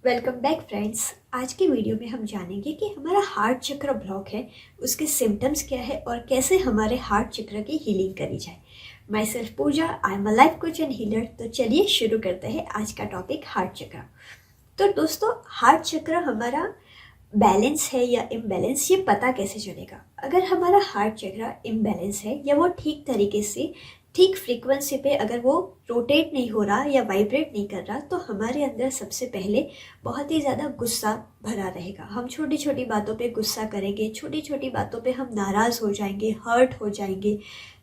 Welcome back friends. आज की video में हम जानेंगे कि हमारा हार्ट चक्र ब्लॉक है, उसके सिम्टम्स क्या है और कैसे हमारे हार्ट चक्र की हीलिंग करी जाए। Myself Pooja, I am a life coach and healer. तो चलिए शुरू करते हैं आज का टॉपिक हार्ट चक्र। तो दोस्तों, हार्ट चक्र हमारा बैलेंस है या इम्बैलेंस, ये पता कैसे चलेगा? अगर हमारा हार्ट चक्र इम्बैलेंस है या वो ठीक तरीके से ठीक फ्रीक्वेंसी पे अगर वो रोटेट नहीं हो रहा या वाइब्रेट नहीं कर रहा, तो हमारे अंदर सबसे पहले बहुत ही ज़्यादा गुस्सा भरा रहेगा। हम छोटी छोटी बातों पे गुस्सा करेंगे, छोटी छोटी बातों पे हम नाराज़ हो जाएंगे, हर्ट हो जाएंगे।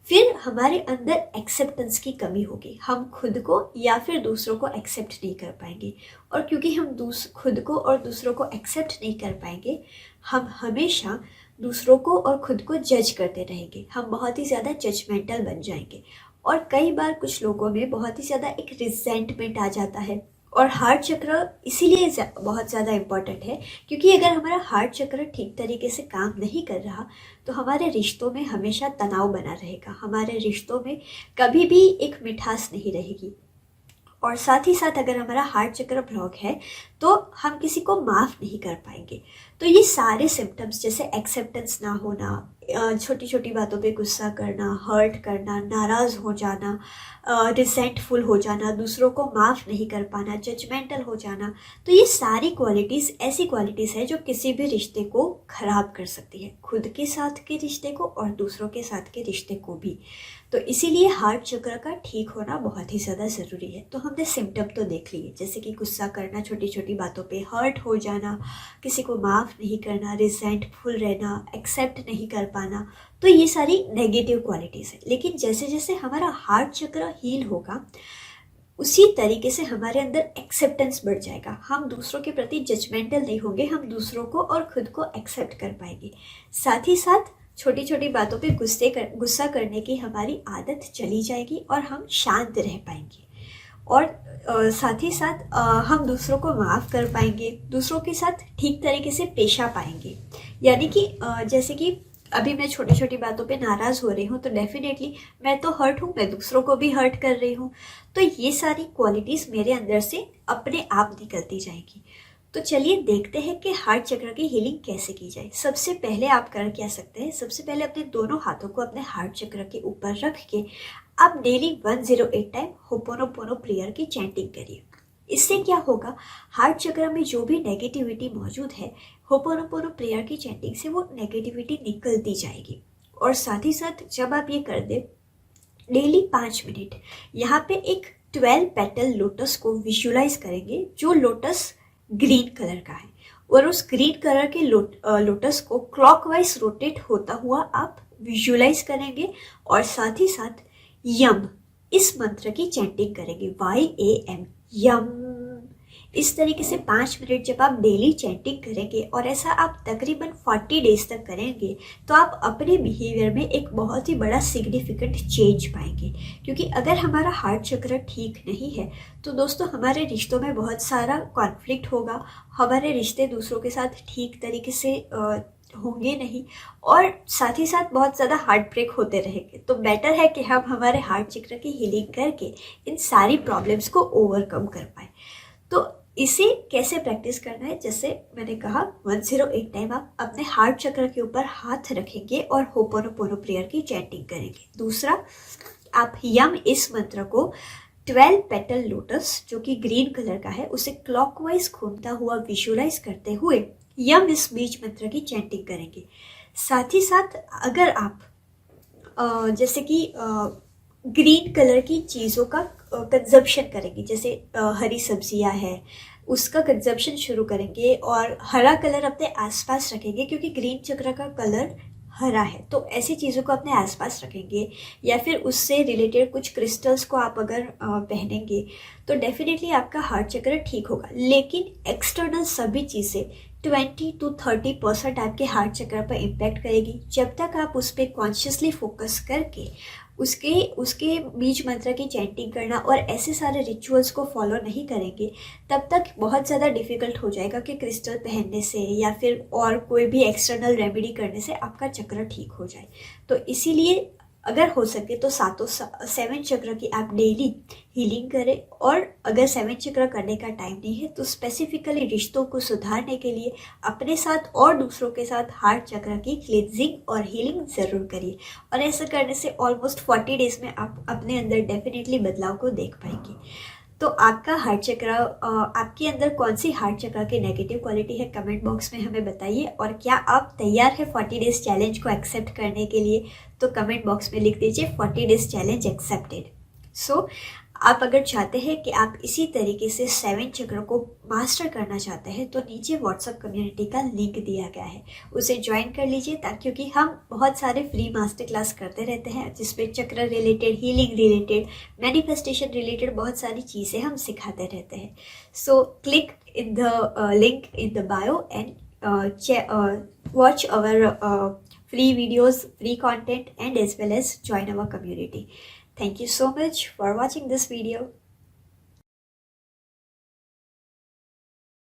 फिर हमारे अंदर एक्सेप्टेंस की कमी होगी, हम खुद को या फिर दूसरों को एक्सेप्ट नहीं कर पाएंगे। और क्योंकि हम खुद को और दूसरों को एक्सेप्ट नहीं कर पाएंगे, हम हमेशा दूसरों को और खुद को जज करते रहेंगे। हम बहुत ही ज़्यादा जजमेंटल बन जाएंगे और कई बार कुछ लोगों में बहुत ही ज़्यादा एक रिजेंटमेंट आ जाता है। और हार्ट चक्र इसीलिए बहुत ज़्यादा इम्पॉर्टेंट है, क्योंकि अगर हमारा हार्ट चक्र ठीक तरीके से काम नहीं कर रहा तो हमारे रिश्तों में हमेशा तनाव बना रहेगा, हमारे रिश्तों में कभी भी एक मिठास नहीं रहेगी। और साथ ही साथ अगर हमारा हार्ट चक्र ब्लॉक है तो हम किसी को माफ़ नहीं कर पाएंगे। तो ये सारे सिम्टम्स जैसे एक्सेप्टेंस ना होना, छोटी छोटी बातों पे गुस्सा करना, हर्ट करना, नाराज़ हो जाना, रिसेंटफुल हो जाना, दूसरों को माफ़ नहीं कर पाना, जजमेंटल हो जाना, तो ये सारी क्वालिटीज़ ऐसी क्वालिटीज़ है जो किसी भी रिश्ते को ख़राब कर सकती है, खुद के साथ के रिश्ते को और दूसरों के साथ के रिश्ते को भी। तो इसीलिए हार्ट चक्र का ठीक होना बहुत ही ज़्यादा ज़रूरी है। तो हमने सिम्टम तो देख लिए, जैसे कि गुस्सा करना, छोटी छोटी बातों पे हर्ट हो जाना, किसी को माफ़ नहीं करना, रिसेंटफुल रहना, एक्सेप्ट नहीं कर पाना। तो ये सारी नेगेटिव क्वालिटीज़ है। लेकिन जैसे जैसे हमारा हार्ट चक्र हील होगा, उसी तरीके से हमारे अंदर एक्सेप्टेंस बढ़ जाएगा। हम दूसरों के प्रति जजमेंटल नहीं होंगे, हम दूसरों को और खुद को एक्सेप्ट कर पाएंगे। साथ ही साथ छोटी छोटी बातों पे गुस्सा करने की हमारी आदत चली जाएगी और हम शांत रह पाएंगे। और साथ ही साथ हम दूसरों को माफ़ कर पाएंगे, दूसरों के साथ ठीक तरीके से पेश आ पाएंगे। यानी कि जैसे कि अभी मैं छोटी छोटी बातों पे नाराज़ हो रही हूँ तो डेफिनेटली मैं तो हर्ट हूँ, मैं दूसरों को भी हर्ट कर रही हूँ। तो ये सारी क्वालिटीज़ मेरे अंदर से अपने आप निकलती जाएगी। तो चलिए देखते हैं कि हार्ट चक्र की हीलिंग कैसे की जाए। सबसे पहले आप कर क्या सकते हैं, सबसे पहले अपने दोनों हाथों को अपने हार्ट चक्र के ऊपर रख के आप डेली 108 टाइम होपोनोपोनो प्रेयर की चैंटिंग करिए। इससे क्या होगा, हार्ट चक्र में जो भी नेगेटिविटी मौजूद है, होपोनोपोनो प्रेयर की चैंटिंग से वो नेगेटिविटी निकलती जाएगी। और साथ ही साथ जब आप ये कर दे डेली 5 मिनट, यहाँ पे एक 12 पेटल लोटस को विजुलाइज करेंगे, जो लोटस ग्रीन कलर का है। और उस ग्रीन कलर के लोटस को क्लॉकवाइज रोटेट होता हुआ आप विजुलाइज करेंगे। और साथ ही साथ यम, इस मंत्र की चैंटिंग करेंगे, YAM, यम। इस तरीके से 5 मिनट जब आप डेली चैंटिंग करेंगे और ऐसा आप तकरीबन 40 डेज तक करेंगे, तो आप अपने बिहेवियर में एक बहुत ही बड़ा सिग्निफिकेंट चेंज पाएंगे। क्योंकि अगर हमारा हार्ट चक्र ठीक नहीं है तो दोस्तों हमारे रिश्तों में बहुत सारा कॉन्फ्लिक्ट होगा, हमारे रिश्ते दूसरों के साथ ठीक तरीके से होंगे नहीं, और साथ ही साथ बहुत ज़्यादा हार्ट ब्रेक होते रहेंगे। तो बेटर है कि हम हमारे हार्ट चक्र की हीलिंग करके इन सारी प्रॉब्लम्स को ओवरकम कर पाए। तो इसे कैसे प्रैक्टिस करना है, जैसे मैंने कहा 108 टाइम आप अपने हार्ट चक्र के ऊपर हाथ रखेंगे और होपोनोपोनो प्रेयर की चैंटिंग करेंगे। दूसरा, आप यम, इस मंत्र को 12 पेटल लोटस जो कि ग्रीन कलर का है, उसे क्लॉकवाइज घूमता हुआ विजुलाइज करते हुए यम, इस बीज मंत्र की चैंटिंग करेंगे। साथ ही साथ अगर आप जैसे कि ग्रीन कलर की चीज़ों का कंजप्शन करेंगे, जैसे हरी सब्जियां हैं उसका कंजप्शन शुरू करेंगे, और हरा कलर अपने आसपास रखेंगे, क्योंकि ग्रीन चक्र का कलर हरा है। तो ऐसी चीज़ों को अपने आसपास रखेंगे, या फिर उससे रिलेटेड कुछ क्रिस्टल्स को आप अगर पहनेंगे तो डेफिनेटली आपका हार्ट चक्र ठीक होगा। लेकिन एक्सटर्नल सभी चीज़ें 20 to 30% आपके हार्ट चक्र पर इम्पैक्ट करेगी। जब तक आप उस पर कॉन्शियसली फोकस करके उसके बीज मंत्र की चैंटिंग करना और ऐसे सारे रिचुअल्स को फॉलो नहीं करेंगे, तब तक बहुत ज़्यादा डिफ़िकल्ट हो जाएगा कि क्रिस्टल पहनने से या फिर और कोई भी एक्सटर्नल रेमेडी करने से आपका चक्र ठीक हो जाए। तो इसीलिए अगर हो सके तो 7 चक्र की आप डेली हीलिंग करें। और अगर 7 चक्र करने का टाइम नहीं है तो स्पेसिफिकली रिश्तों को सुधारने के लिए अपने साथ और दूसरों के साथ हार्ट चक्र की क्लींजिंग और हीलिंग ज़रूर करिए। और ऐसा करने से ऑलमोस्ट 40 डेज में आप अपने अंदर डेफिनेटली बदलाव को देख पाएंगे। तो आपका हार्ट चक्र, आपके अंदर कौन सी हार्ट चक्र की नेगेटिव क्वालिटी है, कमेंट बॉक्स में हमें बताइए। और क्या आप तैयार है 40 डेज चैलेंज को एक्सेप्ट करने के लिए? तो कमेंट बॉक्स में लिख दीजिए 40 डेज चैलेंज एक्सेप्टेड। सो आप अगर चाहते हैं कि आप इसी तरीके से 7 चक्र को मास्टर करना चाहते हैं तो नीचे व्हाट्सएप कम्युनिटी का लिंक दिया गया है, उसे ज्वाइन कर लीजिए। ताकि क्योंकि हम बहुत सारे फ्री मास्टर क्लास करते रहते हैं जिसमें चक्र related, healing related, manifestation related बहुत सारी चीज़ें हम सिखाते रहते हैं। So click in the link in the bio and watch our free videos, free content, and as well as join our community. Thank you so much for watching this video.